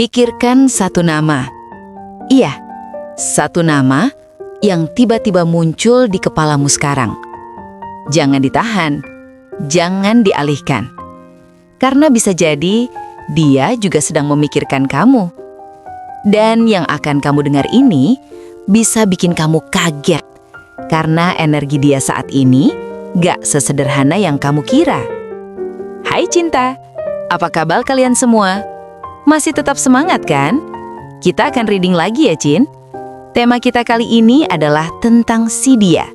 Pikirkan satu nama. Iya, satu nama yang tiba-tiba muncul di kepalamu sekarang. Jangan ditahan, jangan dialihkan. Karena bisa jadi dia juga sedang memikirkan kamu. Dan yang akan kamu dengar ini bisa bikin kamu kaget. Karena energi dia saat ini gak sesederhana yang kamu kira. Hai cinta, apa kabar kalian semua? Masih tetap semangat kan? Kita akan reading lagi ya, Cin. Tema kita kali ini adalah tentang si dia.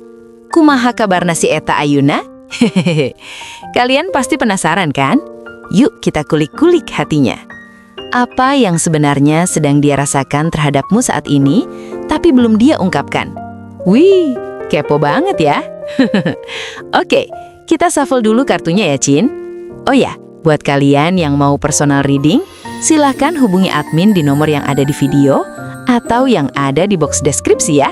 Kumaha kabarna si eta Ayuna? Hehehe. Kalian pasti penasaran kan? Yuk kita kulik-kulik hatinya. Apa yang sebenarnya sedang dia rasakan terhadapmu saat ini, tapi belum dia ungkapkan? Wih, kepo banget ya. Oke, kita shuffle dulu kartunya ya, Cin. Oh ya, buat kalian yang mau personal reading, silahkan hubungi admin di nomor yang ada di video atau yang ada di box deskripsi ya.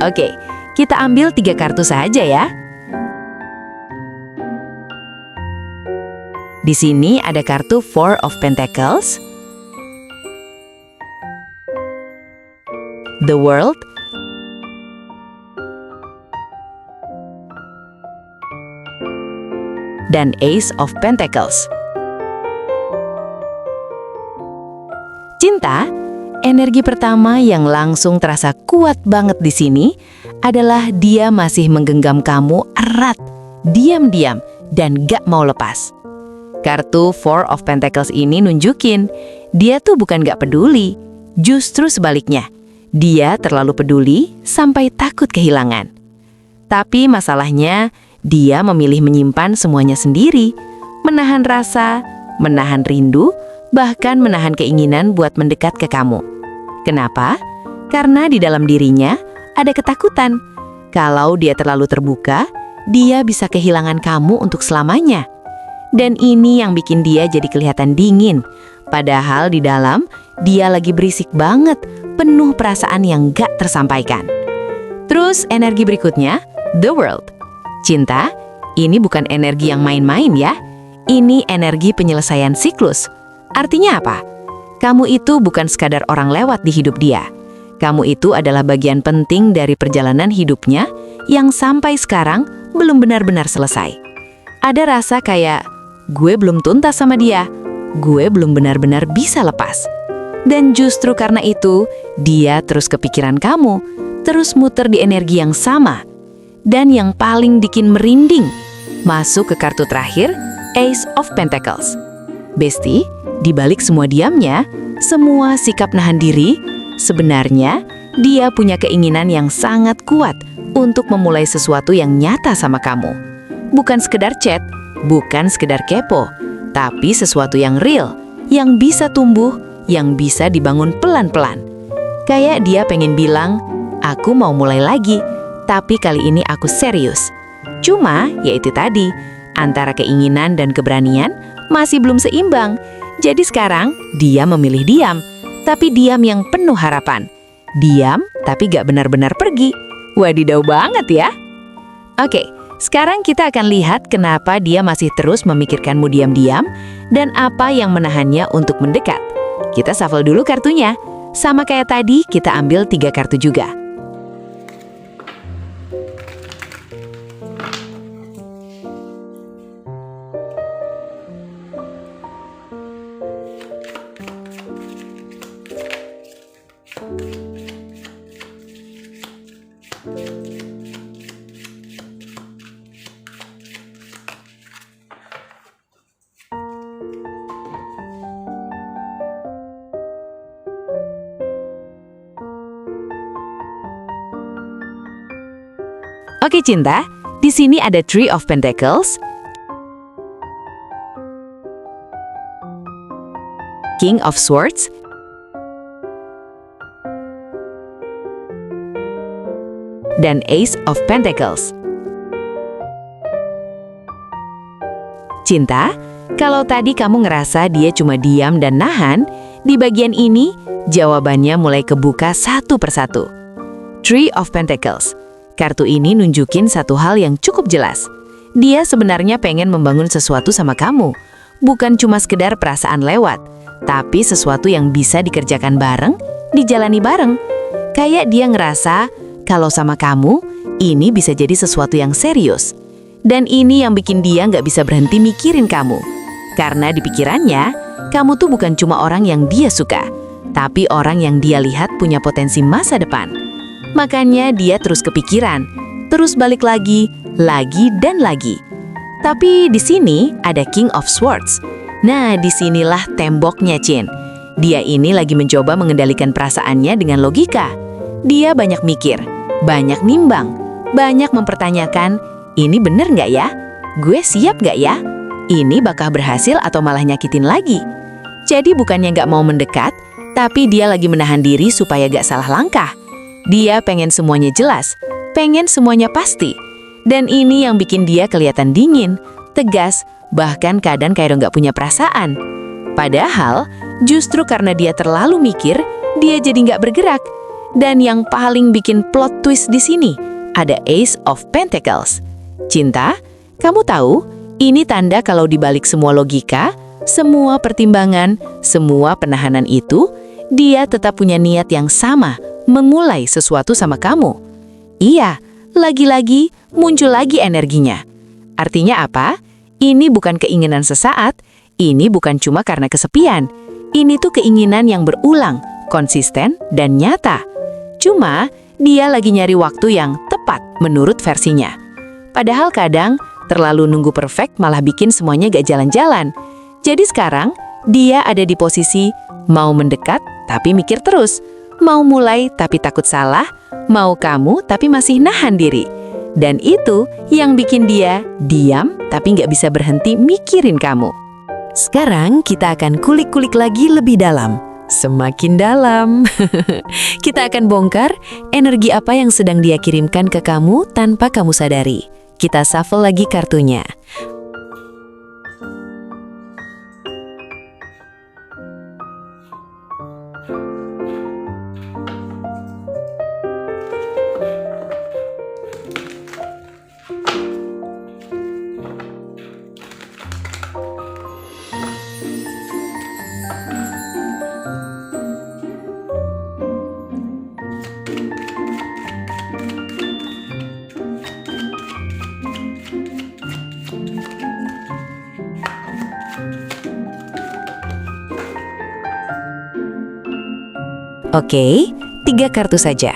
Oke, kita ambil 3 kartu saja ya. Di sini ada kartu Four of Pentacles, The World, dan Ace of Pentacles. Cinta, energi pertama yang langsung terasa kuat banget di sini adalah dia masih menggenggam kamu erat, diam-diam, dan gak mau lepas. Kartu Four of Pentacles ini nunjukin, dia tuh bukan gak peduli, justru sebaliknya. Dia terlalu peduli sampai takut kehilangan. Tapi masalahnya, dia memilih menyimpan semuanya sendiri, menahan rasa, menahan rindu, bahkan menahan keinginan buat mendekat ke kamu. Kenapa? Karena di dalam dirinya ada ketakutan. Kalau dia terlalu terbuka, dia bisa kehilangan kamu untuk selamanya. Dan ini yang bikin dia jadi kelihatan dingin. Padahal di dalam, dia lagi berisik banget, penuh perasaan yang gak tersampaikan. Terus energi berikutnya, The World. Cinta, ini bukan energi yang main-main ya. Ini energi penyelesaian siklus. Artinya apa? Kamu itu bukan sekadar orang lewat di hidup dia. Kamu itu adalah bagian penting dari perjalanan hidupnya yang sampai sekarang belum benar-benar selesai. Ada rasa kayak, gue belum tuntas sama dia, gue belum benar-benar bisa lepas. Dan justru karena itu, dia terus kepikiran kamu, terus muter di energi yang sama. Dan yang paling bikin merinding, masuk ke kartu terakhir, Ace of Pentacles. Besti, di balik semua diamnya, semua sikap nahan diri, sebenarnya dia punya keinginan yang sangat kuat untuk memulai sesuatu yang nyata sama kamu. Bukan sekedar chat, bukan sekedar kepo, tapi sesuatu yang real, yang bisa tumbuh, yang bisa dibangun pelan-pelan. Kayak dia pengen bilang, aku mau mulai lagi, tapi kali ini aku serius. Cuma, yaitu tadi, antara keinginan dan keberanian masih belum seimbang. Jadi sekarang, dia memilih diam, tapi diam yang penuh harapan. Diam, tapi gak benar-benar pergi. Wadidaw banget ya. Oke, sekarang kita akan lihat kenapa dia masih terus memikirkanmu diam-diam dan apa yang menahannya untuk mendekat. Kita shuffle dulu kartunya. Sama kayak tadi, kita ambil 3 kartu juga. Oke cinta, di sini ada Three of Pentacles, King of Swords, dan Ace of Pentacles. Cinta, kalau tadi kamu ngerasa dia cuma diam dan nahan, di bagian ini jawabannya mulai kebuka satu persatu. Three of Pentacles. Kartu ini nunjukin satu hal yang cukup jelas. Dia sebenarnya pengen membangun sesuatu sama kamu. Bukan cuma sekedar perasaan lewat, tapi sesuatu yang bisa dikerjakan bareng, dijalani bareng. Kayak dia ngerasa kalau sama kamu, ini bisa jadi sesuatu yang serius. Dan ini yang bikin dia nggak bisa berhenti mikirin kamu. Karena di pikirannya, kamu tuh bukan cuma orang yang dia suka, tapi orang yang dia lihat punya potensi masa depan. Makanya dia terus kepikiran, terus balik lagi dan lagi. Tapi di sini ada King of Swords. Nah, disinilah temboknya, Cin. Dia ini lagi mencoba mengendalikan perasaannya dengan logika. Dia banyak mikir, banyak nimbang, banyak mempertanyakan, ini bener nggak ya? Gue siap nggak ya? Ini bakal berhasil atau malah nyakitin lagi? Jadi bukannya nggak mau mendekat, tapi dia lagi menahan diri supaya gak salah langkah. Dia pengen semuanya jelas, pengen semuanya pasti. Dan ini yang bikin dia kelihatan dingin, tegas, bahkan kadang kayak nggak punya perasaan. Padahal, justru karena dia terlalu mikir, dia jadi nggak bergerak. Dan yang paling bikin plot twist di sini, ada Ace of Pentacles. Cinta, kamu tahu, ini tanda kalau dibalik semua logika, semua pertimbangan, semua penahanan itu, dia tetap punya niat yang sama, memulai sesuatu sama kamu. Iya, lagi-lagi muncul lagi energinya. Artinya apa? Ini bukan keinginan sesaat, ini bukan cuma karena kesepian. Ini tuh keinginan yang berulang, konsisten, dan nyata. Cuma, dia lagi nyari waktu yang tepat menurut versinya. Padahal kadang, terlalu nunggu perfect malah bikin semuanya gak jalan-jalan. Jadi sekarang, dia ada di posisi mau mendekat tapi mikir terus, mau mulai tapi takut salah, mau kamu tapi masih nahan diri. Dan itu yang bikin dia diam tapi nggak bisa berhenti mikirin kamu. Sekarang kita akan kulik-kulik lagi lebih dalam. Semakin dalam. Kita akan bongkar energi apa yang sedang dia kirimkan ke kamu tanpa kamu sadari. Kita shuffle lagi kartunya. Oke, 3 kartu saja.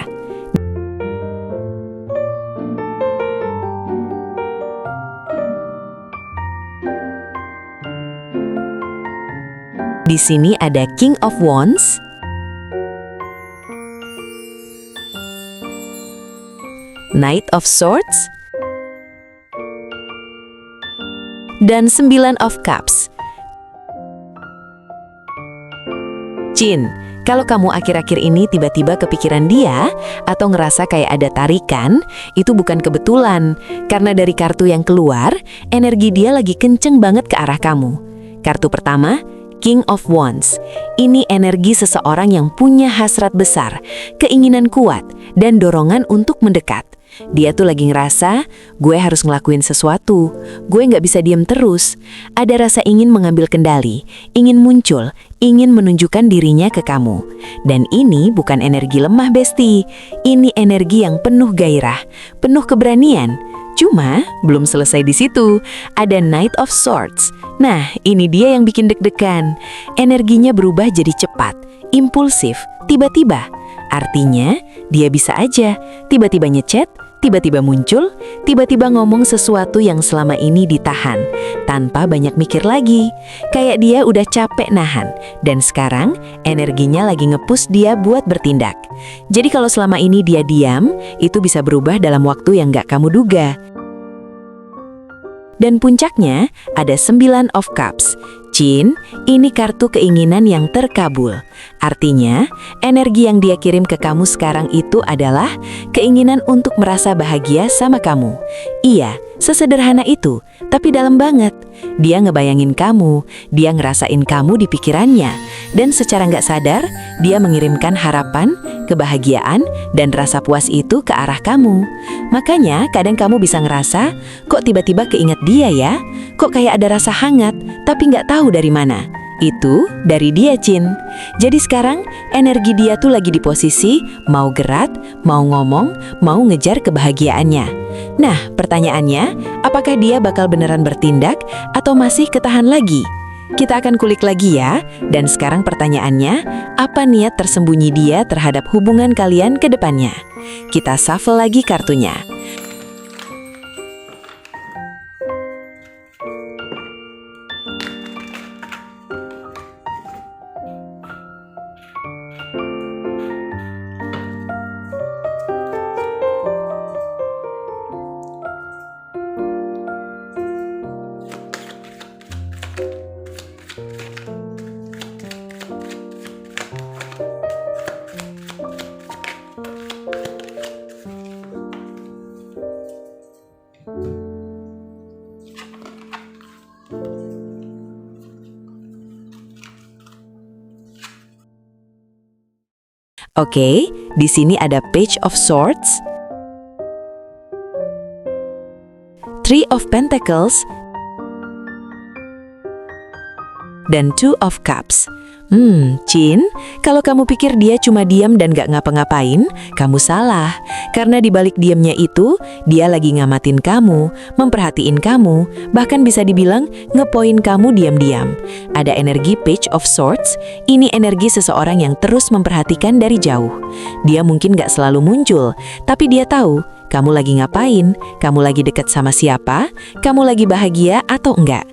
Di sini ada King of Wands, Knight of Swords, dan 9 of Cups. Jin, kalau kamu akhir-akhir ini tiba-tiba kepikiran dia atau ngerasa kayak ada tarikan, itu bukan kebetulan. Karena dari kartu yang keluar, energi dia lagi kenceng banget ke arah kamu. Kartu pertama, King of Wands. Ini energi seseorang yang punya hasrat besar, keinginan kuat, dan dorongan untuk mendekat. Dia tuh lagi ngerasa, gue harus ngelakuin sesuatu, gue nggak bisa diam terus. Ada rasa ingin mengambil kendali, ingin muncul, ingin menunjukkan dirinya ke kamu. Dan ini bukan energi lemah, Besti. Ini energi yang penuh gairah, penuh keberanian. Cuma, belum selesai di situ, ada Knight of Swords. Nah, ini dia yang bikin deg-degan. Energinya berubah jadi cepat, impulsif, tiba-tiba. Artinya, dia bisa aja tiba-tiba ngechat, tiba-tiba muncul, tiba-tiba ngomong sesuatu yang selama ini ditahan, tanpa banyak mikir lagi. Kayak dia udah capek nahan, dan sekarang energinya lagi nge-push dia buat bertindak. Jadi kalau selama ini dia diam, itu bisa berubah dalam waktu yang gak kamu duga. Dan puncaknya ada 9 of Cups. Chin, ini kartu keinginan yang terkabul. Artinya, energi yang dia kirim ke kamu sekarang itu adalah keinginan untuk merasa bahagia sama kamu. Iya, sesederhana itu, tapi dalam banget. Dia ngebayangin kamu, dia ngerasain kamu di pikirannya, dan secara nggak sadar, dia mengirimkan harapan, kebahagiaan, dan rasa puas itu ke arah kamu. Makanya, kadang kamu bisa ngerasa, kok tiba-tiba keinget dia ya? Kok kayak ada rasa hangat, tapi nggak tahu dari mana. Itu dari dia, Chin. Jadi sekarang, energi dia tuh lagi di posisi mau gerak, mau ngomong, mau ngejar kebahagiaannya. Nah, pertanyaannya, apakah dia bakal beneran bertindak atau masih ketahan lagi? Kita akan kulik lagi ya. Dan sekarang pertanyaannya, apa niat tersembunyi dia terhadap hubungan kalian ke depannya? Kita shuffle lagi kartunya. Oke, di sini ada Page of Swords, Three of Pentacles, dan Two of Cups. Chin, kalau kamu pikir dia cuma diam dan gak ngapa-ngapain, kamu salah. Karena di balik diamnya itu, dia lagi ngamatin kamu, memperhatiin kamu, bahkan bisa dibilang ngepoin kamu diam-diam. Ada energi Page of Swords, ini energi seseorang yang terus memperhatikan dari jauh. Dia mungkin gak selalu muncul, tapi dia tahu kamu lagi ngapain, kamu lagi deket sama siapa, kamu lagi bahagia atau enggak.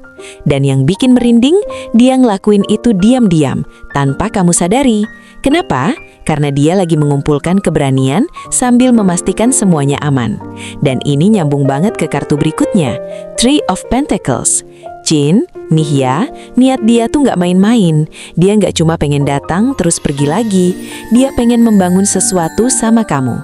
Dan yang bikin merinding, dia ngelakuin itu diam-diam, tanpa kamu sadari. Kenapa? Karena dia lagi mengumpulkan keberanian sambil memastikan semuanya aman. Dan ini nyambung banget ke kartu berikutnya, Three of Pentacles. Chin, nih ya, niat dia tuh nggak main-main. Dia nggak cuma pengen datang terus pergi lagi. Dia pengen membangun sesuatu sama kamu.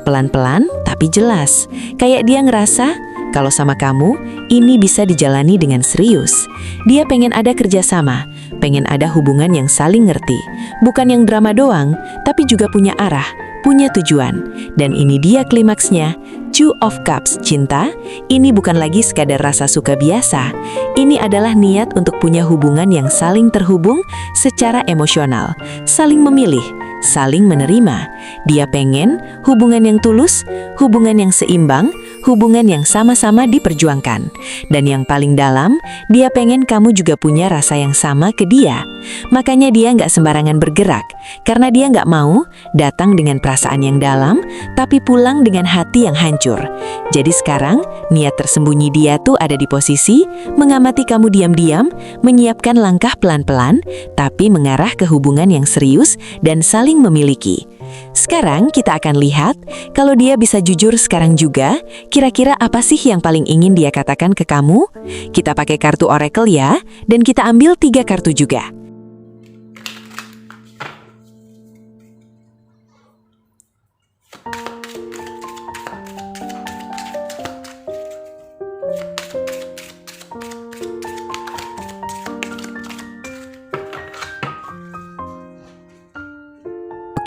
Pelan-pelan, tapi jelas. Kayak dia ngerasa, kalau sama kamu, ini bisa dijalani dengan serius. Dia pengen ada kerjasama, pengen ada hubungan yang saling ngerti. Bukan yang drama doang, tapi juga punya arah, punya tujuan. Dan ini dia klimaksnya, Two of Cups, cinta. Ini bukan lagi sekadar rasa suka biasa. Ini adalah niat untuk punya hubungan yang saling terhubung secara emosional, saling memilih, saling menerima. Dia pengen hubungan yang tulus, hubungan yang seimbang, hubungan yang sama-sama diperjuangkan. Dan yang paling dalam, dia pengen kamu juga punya rasa yang sama ke dia. Makanya dia nggak sembarangan bergerak, karena dia nggak mau datang dengan perasaan yang dalam, tapi pulang dengan hati yang hancur. Jadi sekarang, niat tersembunyi dia tuh ada di posisi mengamati kamu diam-diam, menyiapkan langkah pelan-pelan, tapi mengarah ke hubungan yang serius dan saling memiliki. Sekarang kita akan lihat, kalau dia bisa jujur sekarang juga, kira-kira apa sih yang paling ingin dia katakan ke kamu? Kita pakai kartu Oracle ya, dan kita ambil 3 kartu juga.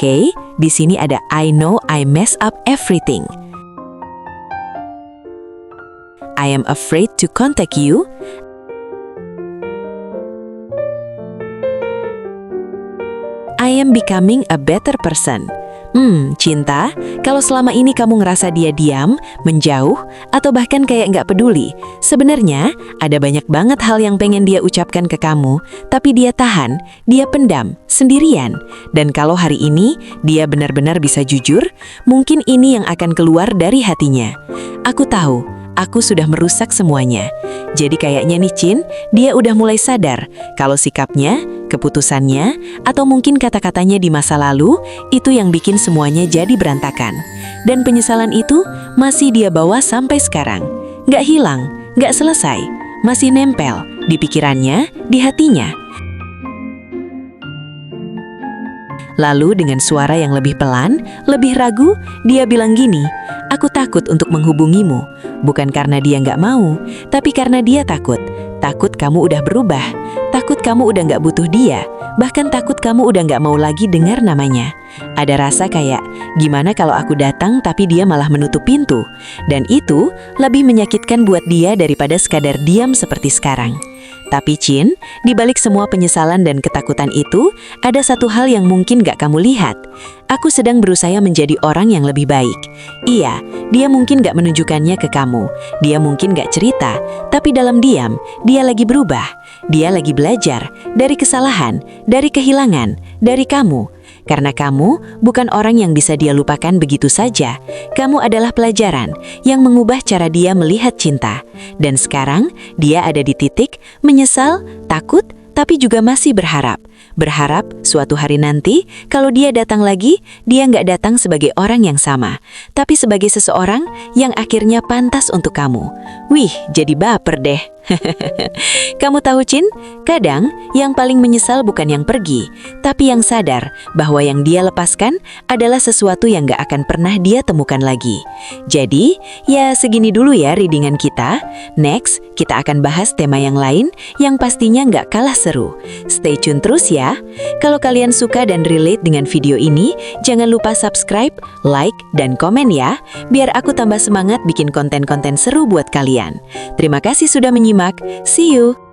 Oke, di sini ada I know I mess up everything. I am afraid to contact you. I am becoming a better person. Cinta, kalau selama ini kamu ngerasa dia diam, menjauh, atau bahkan kayak nggak peduli, sebenarnya ada banyak banget hal yang pengen dia ucapkan ke kamu, tapi dia tahan, dia pendam, sendirian. Dan kalau hari ini dia benar-benar bisa jujur, mungkin ini yang akan keluar dari hatinya. Aku tahu, aku sudah merusak semuanya. Jadi kayaknya nih Chin, dia udah mulai sadar kalau sikapnya, keputusannya, atau mungkin kata-katanya di masa lalu, itu yang bikin semuanya jadi berantakan. Dan penyesalan itu masih dia bawa sampai sekarang. Nggak hilang, nggak selesai, masih nempel di pikirannya, di hatinya. Lalu dengan suara yang lebih pelan, lebih ragu, dia bilang gini, "Aku takut untuk menghubungimu. Bukan karena dia nggak mau, tapi karena dia takut. Takut kamu udah berubah, takut kamu udah nggak butuh dia, bahkan takut kamu udah nggak mau lagi dengar namanya. Ada rasa kayak, gimana kalau aku datang tapi dia malah menutup pintu? Dan itu lebih menyakitkan buat dia daripada sekadar diam seperti sekarang." Tapi Chin, di balik semua penyesalan dan ketakutan itu, ada satu hal yang mungkin gak kamu lihat. Aku sedang berusaha menjadi orang yang lebih baik. Iya, dia mungkin gak menunjukkannya ke kamu. Dia mungkin gak cerita, tapi dalam diam, dia lagi berubah. Dia lagi belajar dari kesalahan, dari kehilangan, dari kamu. Karena kamu bukan orang yang bisa dia lupakan begitu saja. Kamu adalah pelajaran yang mengubah cara dia melihat cinta. Dan sekarang dia ada di titik menyesal, takut, tapi juga masih berharap. Berharap suatu hari nanti kalau dia datang lagi, dia nggak datang sebagai orang yang sama, tapi sebagai seseorang yang akhirnya pantas untuk kamu. Wih, jadi baper deh. Kamu tahu Chin, kadang yang paling menyesal bukan yang pergi, tapi yang sadar bahwa yang dia lepaskan adalah sesuatu yang gak akan pernah dia temukan lagi. Jadi, ya segini dulu ya readingan kita. Next, kita akan bahas tema yang lain yang pastinya gak kalah seru. Stay tune terus ya. Kalau kalian suka dan relate dengan video ini, jangan lupa subscribe, like, dan komen ya, biar aku tambah semangat bikin konten-konten seru buat kalian. Terima kasih sudah menyimak. See you!